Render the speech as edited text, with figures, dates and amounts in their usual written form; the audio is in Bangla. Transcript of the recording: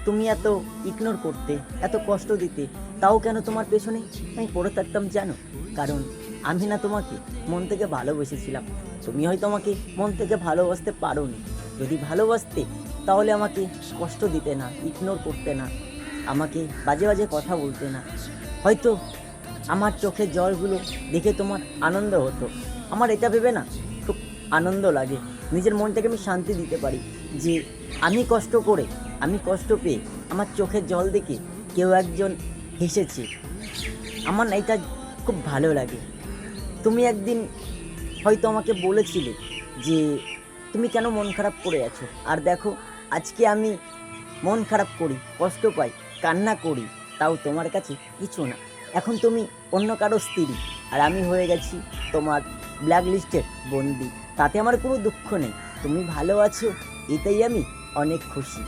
তুমি এত ইগনোর করতে, এত কষ্ট দিতে, তাও কেন তোমার পেছনে আমি পড়ে থাকতাম জানো? কারণ আমি না তোমাকে মন থেকে ভালোবেসেছিলাম। তুমি হয়তো আমাকে মন থেকে ভালোবাসতে পারোনি। যদি ভালোবাসতে তাহলে আমাকে কষ্ট দিতে না, ইগনোর করতে না, আমাকে বাজে বাজে কথা বলতে না। হয়তো আমার চোখের জলগুলো দেখে তোমার আনন্দ হতো। আমার এটা ভেবে না খুব আনন্দ লাগে, নিজের মনটাকে আমি শান্তি দিতে পারি যে আমি কষ্ট করে, আমি কষ্ট পেয়ে আমার চোখের জল দেখে কেউ একজন হেসেছে। আমার না এটা খুব ভালো লাগে। তুমি একদিন হয়তো আমাকে বলেছিলে যে তুমি কেন মন খারাপ করে আছো, আর দেখো আজকে আমি মন খারাপ করি, কষ্ট পাই, কান্না করি, তাও তোমার কাছে কিছু না। এখন তুমি অন্য কারো স্ত্রী, আর আমি হয়ে গেছি তোমার ব্ল্যাক লিস্টের বন্দি। তাতে আমার কোনো দুঃখ নেই, তুমি ভালো আছো, এতেই আমি অনেক খুশি।